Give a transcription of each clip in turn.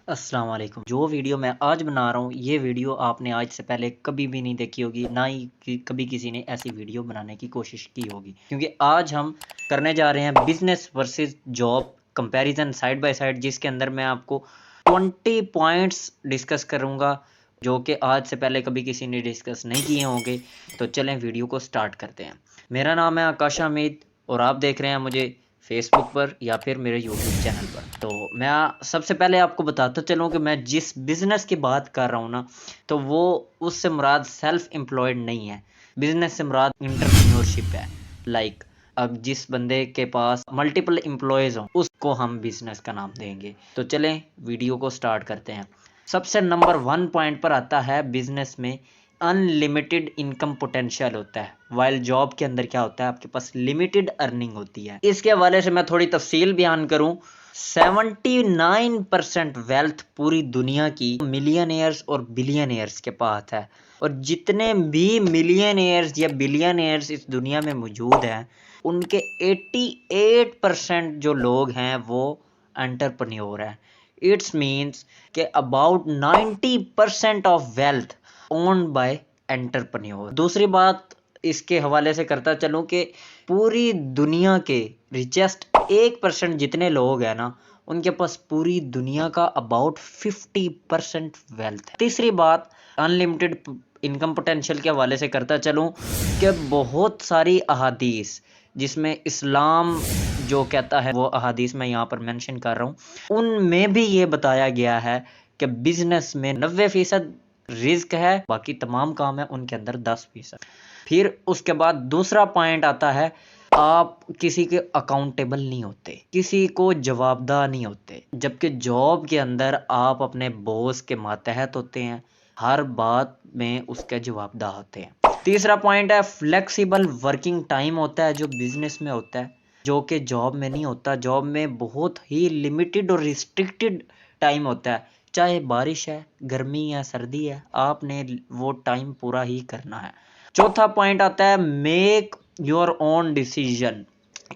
अस्सलाम वालेकुम। जो वीडियो मैं आज बना रहा हूँ ये वीडियो आपने आज से पहले कभी भी नहीं देखी होगी, ना ही कभी किसी ने ऐसी वीडियो बनाने की कोशिश की होगी, क्योंकि आज हम करने जा रहे हैं business versus job comparison side by side, जिसके अंदर मैं आपको 20 पॉइंट्स डिस्कस करूँगा जो कि आज से पहले कभी किसी ने डिस्कस नहीं किए होंगे। तो चलें वीडियो को स्टार्ट करते हैं। मेरा नाम है आकाश हमीद और आप देख रहे हैं मुझे फेसबुक पर या फिर मेरे यूट्यूब चैनल पर। तो मैं सबसे पहले आपको बताता चलूँ कि मैं जिस बिज़नेस की बात कर रहा हूँ ना, तो वो उससे मुराद सेल्फ एम्प्लॉयड नहीं है। बिज़नेस से मुराद एंटरप्रेन्योरशिप है। लाइक अब जिस बंदे के पास मल्टीपल एम्प्लॉयज़ हों उसको हम बिज़नेस का नाम देंगे। तो चलें वीडियो को स्टार्ट करते हैं। सबसे नंबर 1 पॉइंट पर आता है बिज़नेस में अनलिमिटेड इनकम पोटेंशियल होता है, वाइल जॉब के अंदर क्या होता है, आपके पास लिमिटेड अर्निंग होती है। इसके हवाले से मैं थोड़ी तफसील बयान करूं। 79% वेल्थ पूरी दुनिया की मिलियनेयर्स और बिलियनेयर्स के पास है, और जितने भी मिलियनेयर्स या बिलियनेयर्स इस दुनिया में मौजूद हैं उनके 88% जो लोग हैं वो एंटरप्रेन्योर हैं। इट्स मीन्स कि about 90% of wealth owned by entrepreneur. दूसरी बात इसके हवाले से करता चलूँ कि पूरी दुनिया के रिचेस्ट 1% जितने लोग हैं ना, उनके पास पूरी दुनिया का अबाउट 50% वेल्थ है। तीसरी बात अनलिमिटेड इनकम पोटेंशियल के हवाले से करता चलूँ कि बहुत सारी अहादीस जिसमें इस्लाम जो कहता है वो अहादीस मैं यहाँ पर मेंशन कर रहा हूँ, उनमें भी ये बताया गया है कि बिजनेस में 90% रिस्क है, बाकी तमाम काम है उनके अंदर 10%। फिर उसके बाद दूसरा पॉइंट आता है, आप किसी के अकाउंटेबल नहीं होते, किसी को जवाबदाह नहीं होते, जबकि जॉब के अंदर आप अपने बॉस के मातहत होते हैं, हर बात में उसके जवाबदाह होते हैं। तीसरा पॉइंट है फ्लेक्सिबल वर्किंग टाइम होता है जो बिजनेस में होता है, जो कि जॉब में नहीं होता। जॉब में बहुत ही लिमिटेड और रिस्ट्रिक्टेड टाइम होता है, चाहे बारिश है, गर्मी है, सर्दी है, आपने वो टाइम पूरा ही करना है। चौथा पॉइंट आता है make your own decision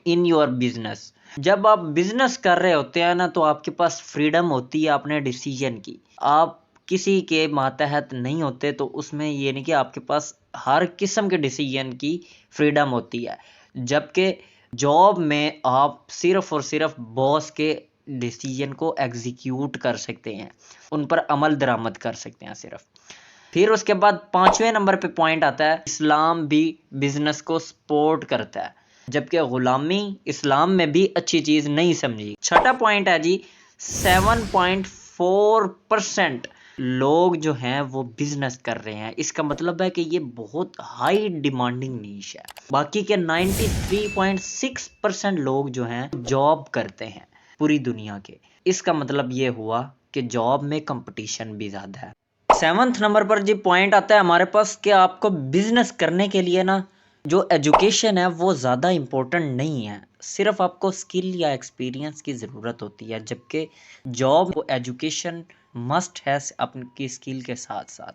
in your business. जब आप बिजनेस कर रहे होते हैं ना, तो आपके पास फ्रीडम होती है अपने डिसीजन की, आप किसी के मातहत नहीं होते। तो उसमें ये नहीं कि आपके पास हर किस्म के डिसीजन की फ्रीडम होती है, जबकि जॉब में आप सिर्फ और सिर्फ बॉस के डिसीजन को एग्जीक्यूट कर सकते हैं, उन पर अमल दरामद कर सकते हैं सिर्फ। फिर उसके बाद 5वें नंबर पे पॉइंट आता है इस्लाम भी बिजनेस को सपोर्ट करता है, जबकि गुलामी इस्लाम में भी अच्छी चीज नहीं समझी। छठा पॉइंट है जी 7.4% लोग जो हैं वो बिजनेस कर रहे हैं। इसका मतलब है कि ये बहुत हाई डिमांडिंग नीश है। बाकी के 93.6% लोग जो हैं जॉब करते हैं पूरी दुनिया के। इसका मतलब ये हुआ कि जॉब में कंपटीशन भी ज्यादा है। 7th नंबर पर जी पॉइंट आता है हमारे पास कि आपको बिजनेस करने के लिए ना जो एजुकेशन है वो ज़्यादा इम्पोर्टेंट नहीं है, सिर्फ आपको स्किल या एक्सपीरियंस की ज़रूरत होती है, जबकि जॉब को एजुकेशन मस्ट है अपनी स्किल के साथ साथ।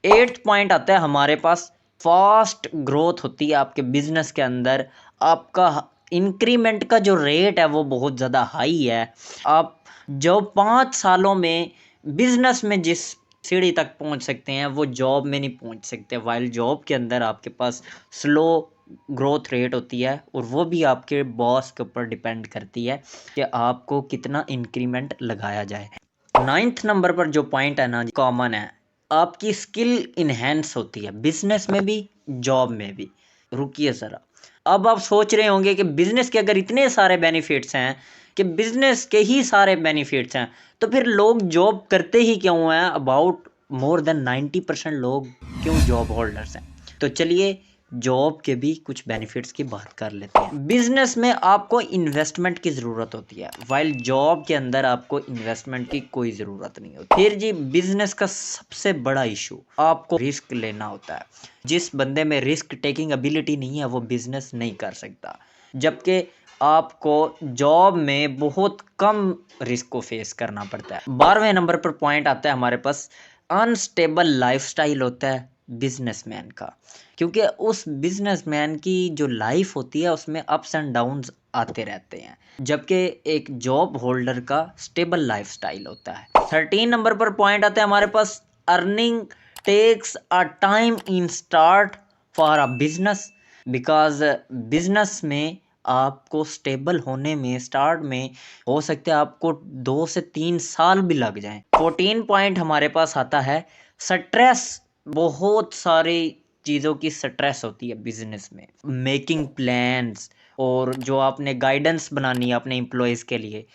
8th पॉइंट आता है हमारे पास फास्ट ग्रोथ होती है आपके बिजनेस के अंदर। आपका इंक्रीमेंट का जो रेट है वो बहुत ज़्यादा हाई है। आप जो 5 सालों में बिजनेस में जिस सीढ़ी तक पहुंच सकते हैं वो जॉब में नहीं पहुंच सकते, वाइल जॉब के अंदर आपके पास स्लो ग्रोथ रेट होती है, और वो भी आपके बॉस के ऊपर डिपेंड करती है कि आपको कितना इंक्रीमेंट लगाया जाए। 9th नंबर पर जो पॉइंट है ना कॉमन है, आपकी स्किल इन्हेंस होती है बिजनेस में भी जॉब में भी। रुकिए ज़रा, अब आप सोच रहे होंगे कि बिजनेस के अगर इतने सारे बेनिफिट्स हैं, कि बिजनेस के ही सारे बेनिफिट्स हैं, तो फिर लोग जॉब करते ही क्यों हैं? अबाउट मोर देन 90% लोग क्यों जॉब होल्डर्स हैं? तो चलिए जॉब के भी कुछ बेनिफिट्स की बात कर लेते हैं। बिजनेस में आपको इन्वेस्टमेंट की ज़रूरत होती है, वाइल जॉब के अंदर आपको इन्वेस्टमेंट की कोई ज़रूरत नहीं होती। फिर जी बिजनेस का सबसे बड़ा इशू आपको रिस्क लेना होता है। जिस बंदे में रिस्क टेकिंग एबिलिटी नहीं है वो बिजनेस नहीं कर सकता, जबकि आपको जॉब में बहुत कम रिस्क को फेस करना पड़ता है। 12वें नंबर पर पॉइंट आता है हमारे पास अनस्टेबल लाइफस्टाइल होता है, बिजनेसमैन का, क्योंकि उस बिजनेसमैन की जो लाइफ होती है उसमें अप्स एंड डाउन्स आते रहते हैं, जबकि एक जॉब होल्डर का स्टेबल लाइफस्टाइल होता है। 13 नंबर पर पॉइंट आता है हमारे पास, earning takes a time in start for a business, because business में आपको स्टेबल होने में स्टार्ट में हो सकता है आपको 2 से 3 साल भी लग जाएं। 14 पॉइंट हमारे पास आता है, स्ट्रेस, बहुत सारी चीज़ों की स्ट्रेस होती है बिजनेस में, मेकिंग प्लान्स और जो आपने गाइडेंस बनानी है अपने एम्प्लॉयज़ के लिए,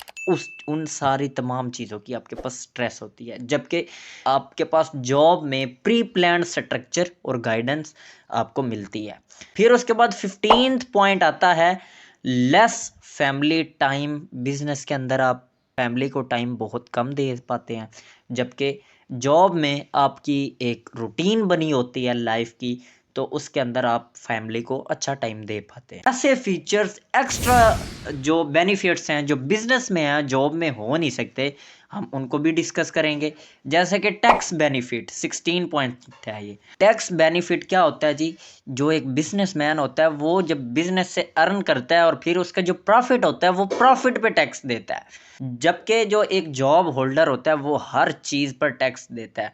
उन सारी तमाम चीज़ों की आपके पास स्ट्रेस होती है, जबकि आपके पास जॉब में प्री प्लान स्ट्रक्चर और गाइडेंस आपको मिलती है। फिर उसके बाद 15th पॉइंट आता है, लेस फैमिली टाइम। बिजनेस के अंदर आप फैमिली को टाइम बहुत कम दे पाते हैं, जबकि जॉब में आपकी एक रूटीन बनी होती है लाइफ की, तो उसके अंदर आप फैमिली को अच्छा टाइम दे पाते हैं। ऐसे फीचर्स, एक्स्ट्रा जो बेनिफिट्स हैं जो बिजनेस में हैं जॉब में हो नहीं सकते, हम उनको भी डिस्कस करेंगे। जैसे कि टैक्स बेनिफिट, 16 पॉइंट है ये। टैक्स बेनिफिट क्या होता है जी, जो एक बिजनेसमैन होता है वो जब बिजनेस से अर्न करता है और फिर उसका जो प्रॉफिट होता है वो प्रॉफिट पे टैक्स देता है, जबकि जो एक जॉब होल्डर होता है वो हर चीज़ पर टैक्स देता है।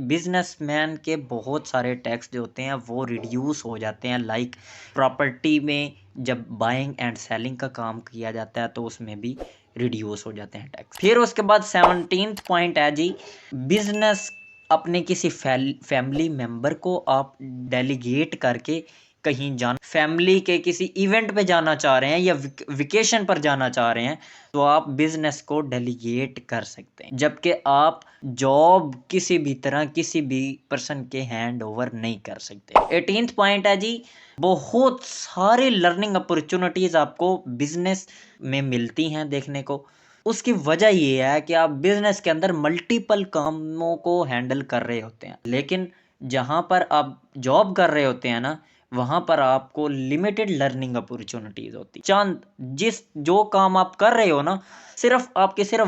बिजनेसमैन के बहुत सारे टैक्स जो होते हैं वो रिड्यूस हो जाते हैं, लाइक प्रॉपर्टी में जब बाइंग एंड सेलिंग का काम किया जाता है तो उसमें भी रिड्यूस हो जाते हैं टैक्स। फिर उसके बाद 17th पॉइंट है जी, बिजनेस अपने किसी फैमिली मेंबर को आप डेलीगेट करके कहीं जाना, फैमिली के किसी इवेंट पे जाना चाह रहे हैं या वेकेशन पर जाना चाह रहे हैं, तो आप बिजनेस को डेलीगेट कर सकते हैं, जबकि आप जॉब किसी भी तरह किसी भी पर्सन के हैंड ओवर नहीं कर सकते। 18th पॉइंट है जी, बहुत सारी लर्निंग अपॉर्चुनिटीज आपको बिजनेस में मिलती हैं देखने को। उसकी वजह ये है कि आप बिजनेस के अंदर मल्टीपल कामों को हैंडल कर रहे होते हैं, लेकिन जहाँ पर आप जॉब कर रहे होते हैं ना, वहाँ पर आपको लिमिटेड लर्निंग अपॉर्चुनिटीज होती है। चंद जिस जो काम आप कर रहे हो ना, सिर्फ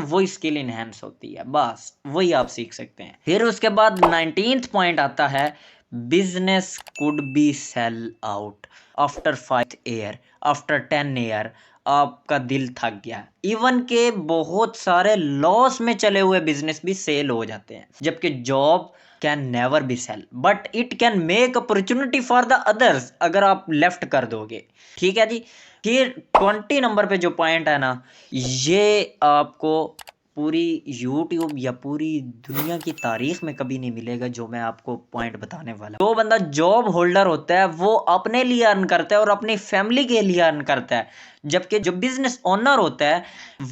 वही स्किल इनहेंस होती है, बस वही आप सीख सकते हैं। फिर उसके बाद 19th पॉइंट आता है, business could be sell out after 5 year, after 10 year. आपका दिल थक गया, इवन के बहुत सारे लॉस में चले हुए बिजनेस भी सेल हो जाते हैं, जबकि job can never be sell but it can make opportunity for the others, अगर आप लेफ्ट कर दोगे। ठीक है जी। फिर 20 नंबर पे जो पॉइंट है ना, ये आपको पूरी यूट्यूब या पूरी दुनिया की तारीख में कभी नहीं मिलेगा जो मैं आपको पॉइंट बताने वाला। जो बंदा जॉब होल्डर होता है वो अपने लिए अर्न करता है और अपनी फैमिली के लिए अर्न करता है, जबकि जो बिजनेस ओनर होता है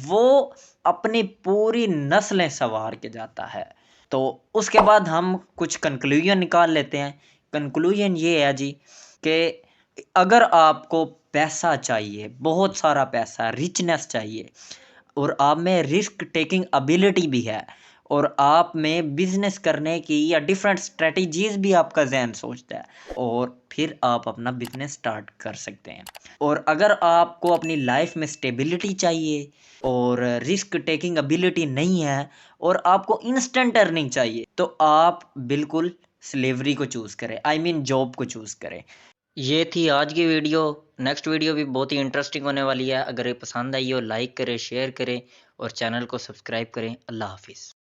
वो अपनी पूरी नस्लें संवार के जाता है। तो उसके बाद हम कुछ कंक्लूजन निकाल लेते हैं। कंक्लूजन ये है जी कि अगर आपको पैसा चाहिए, बहुत सारा पैसा, रिचनेस चाहिए, और आप में रिस्क टेकिंग एबिलिटी भी है, और आप में बिजनेस करने की या डिफरेंट स्ट्रेटजीज भी आपका जहन सोचता है, और फिर आप अपना बिजनेस स्टार्ट कर सकते हैं। और अगर आपको अपनी लाइफ में स्टेबिलिटी चाहिए और रिस्क टेकिंग एबिलिटी नहीं है और आपको इंस्टेंट अर्निंग चाहिए, तो आप बिल्कुल स्लेवरी को चूज़ करें, आई मीन जॉब को चूज़ करें। ये थी आज की वीडियो। नेक्स्ट वीडियो भी बहुत ही इंटरेस्टिंग होने वाली है। अगर ये पसंद आई हो लाइक करें, शेयर करें और चैनल को सब्सक्राइब करें। अल्लाह हाफिज़।